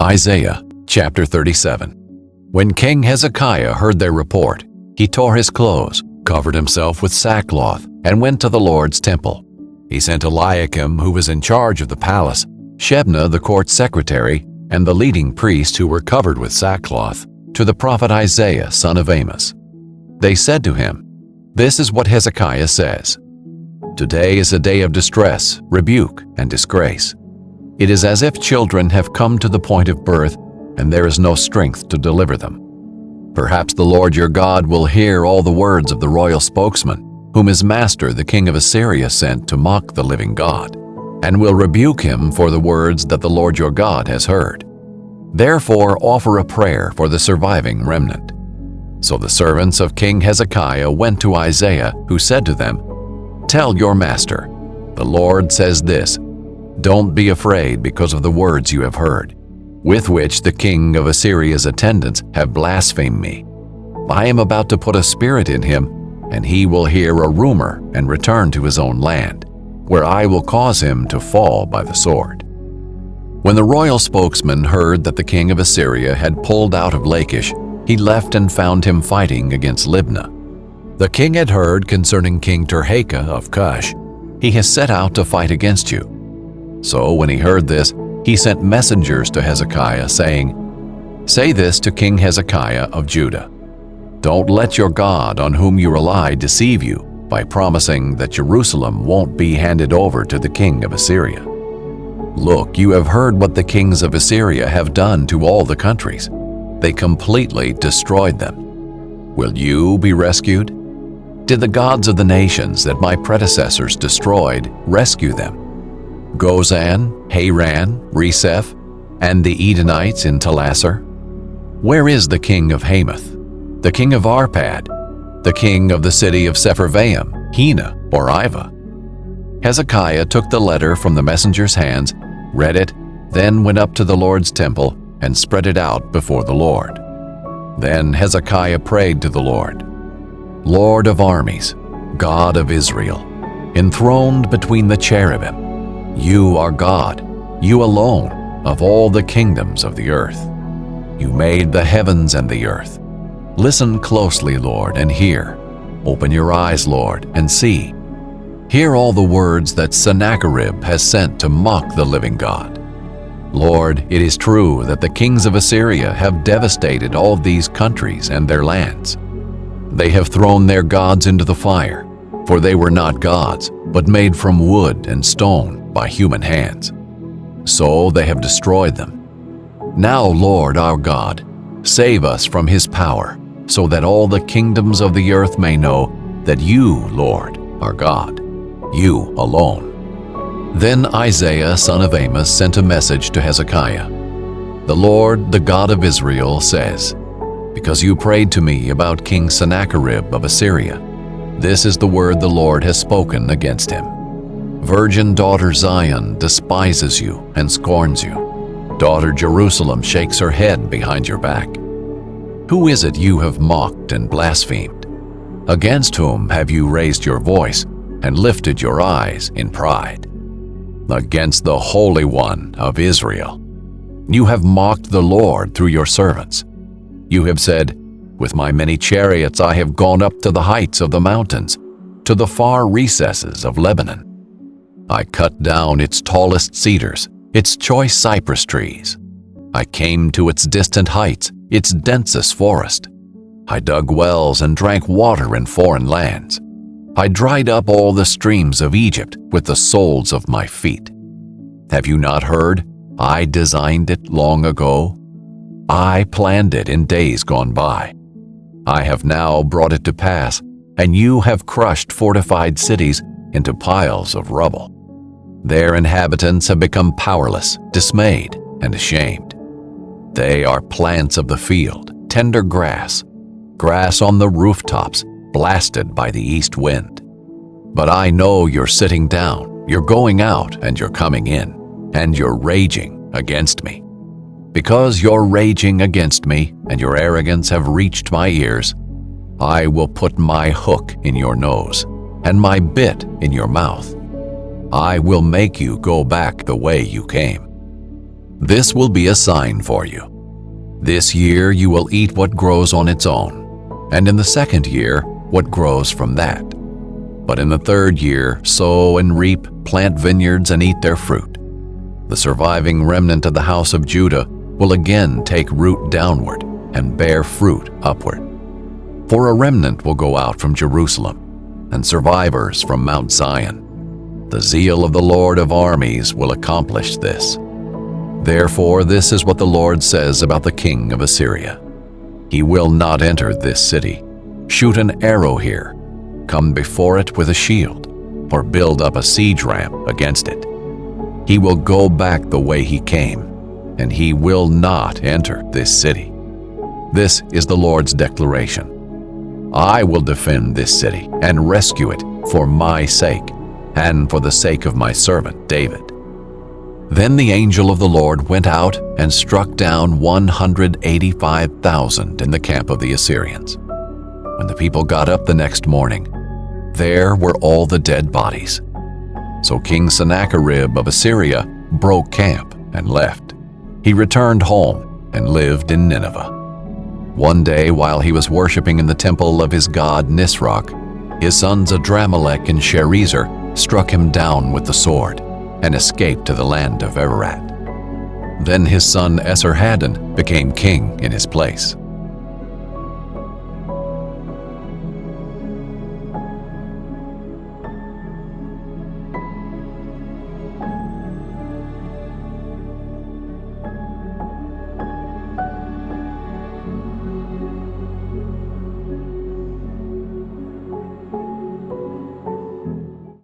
Isaiah chapter 37. When King Hezekiah heard their report, he tore his clothes, covered himself with sackcloth, and went to the Lord's temple. He sent Eliakim, who was in charge of the palace, Shebna the court secretary, and the leading priests who were covered with sackcloth, to the prophet Isaiah son of Amos. They said to him, "This is what Hezekiah says. Today is a day of distress, rebuke, and disgrace. It is as if children have come to the point of birth, and there is no strength to deliver them. Perhaps the Lord your God will hear all the words of the royal spokesman, whom his master the king of Assyria sent to mock the living God, and will rebuke him for the words that the Lord your God has heard. Therefore offer a prayer for the surviving remnant." So the servants of King Hezekiah went to Isaiah, who said to them, "Tell your master, the Lord says this, don't be afraid because of the words you have heard, with which the king of Assyria's attendants have blasphemed me. I am about to put a spirit in him, and he will hear a rumor and return to his own land, where I will cause him to fall by the sword." When the royal spokesman heard that the king of Assyria had pulled out of Lachish, he left and found him fighting against Libnah. The king had heard concerning King Tirhakah of Cush, "He has set out to fight against you." So when he heard this, he sent messengers to Hezekiah, saying, "Say this to King Hezekiah of Judah. Don't let your God on whom you rely deceive you by promising that Jerusalem won't be handed over to the king of Assyria. Look, you have heard what the kings of Assyria have done to all the countries. They completely destroyed them. Will you be rescued? Did the gods of the nations that my predecessors destroyed rescue them? Gozan, Haran, Reseph, and the Edenites in Telassar? Where is the king of Hamath, the king of Arpad, the king of the city of Sepharvaim, Hena, or Iva?" Hezekiah took the letter from the messenger's hands, read it, then went up to the Lord's temple and spread it out before the Lord. Then Hezekiah prayed to the Lord, "Lord of armies, God of Israel, enthroned between the cherubim, you are God, you alone, of all the kingdoms of the earth. You made the heavens and the earth. Listen closely, Lord, and hear. Open your eyes, Lord, and see. Hear all the words that Sennacherib has sent to mock the living God. Lord, it is true that the kings of Assyria have devastated all these countries and their lands. They have thrown their gods into the fire, for they were not gods, but made from wood and stone by human hands. So they have destroyed them. Now, Lord our God, save us from his power, so that all the kingdoms of the earth may know that you, Lord, are God, you alone." Then Isaiah son of Amos sent a message to Hezekiah. "The Lord, the God of Israel, says, because you prayed to me about King Sennacherib of Assyria, this is the word the Lord has spoken against him. Virgin daughter Zion despises you and scorns you. Daughter Jerusalem shakes her head behind your back. Who is it you have mocked and blasphemed? Against whom have you raised your voice and lifted your eyes in pride? Against the Holy One of Israel. You have mocked the Lord through your servants. You have said, with my many chariots I have gone up to the heights of the mountains, to the far recesses of Lebanon. I cut down its tallest cedars, its choice cypress trees. I came to its distant heights, its densest forest. I dug wells and drank water in foreign lands. I dried up all the streams of Egypt with the soles of my feet. Have you not heard? I designed it long ago. I planned it in days gone by. I have now brought it to pass, and you have crushed fortified cities into piles of rubble. Their inhabitants have become powerless, dismayed, and ashamed. They are plants of the field, tender grass, grass on the rooftops, blasted by the east wind. But I know you're sitting down, you're going out, and you're coming in, and you're raging against me. Because you're raging against me, and your arrogance have reached my ears, I will put my hook in your nose, and my bit in your mouth. I will make you go back the way you came. This will be a sign for you. This year you will eat what grows on its own, and in the second year what grows from that. But in the third year sow and reap, plant vineyards and eat their fruit. The surviving remnant of the house of Judah will again take root downward and bear fruit upward. For a remnant will go out from Jerusalem, and survivors from Mount Zion. The zeal of the Lord of armies will accomplish this. Therefore, this is what the Lord says about the king of Assyria. He will not enter this city, shoot an arrow here, come before it with a shield, or build up a siege ramp against it. He will go back the way he came, and he will not enter this city. This is the Lord's declaration. I will defend this city and rescue it for my sake and for the sake of my servant David. Then the angel of the Lord went out and struck down 185,000 in the camp of the Assyrians. When the people got up the next morning, there were all the dead bodies. So King Sennacherib of Assyria broke camp and left. He returned home and lived in Nineveh. One day, while he was worshiping in the temple of his god Nisroch, his sons Adramelech and Sharezer struck him down with the sword and escaped to the land of Ararat. Then his son Esarhaddon became king in his place.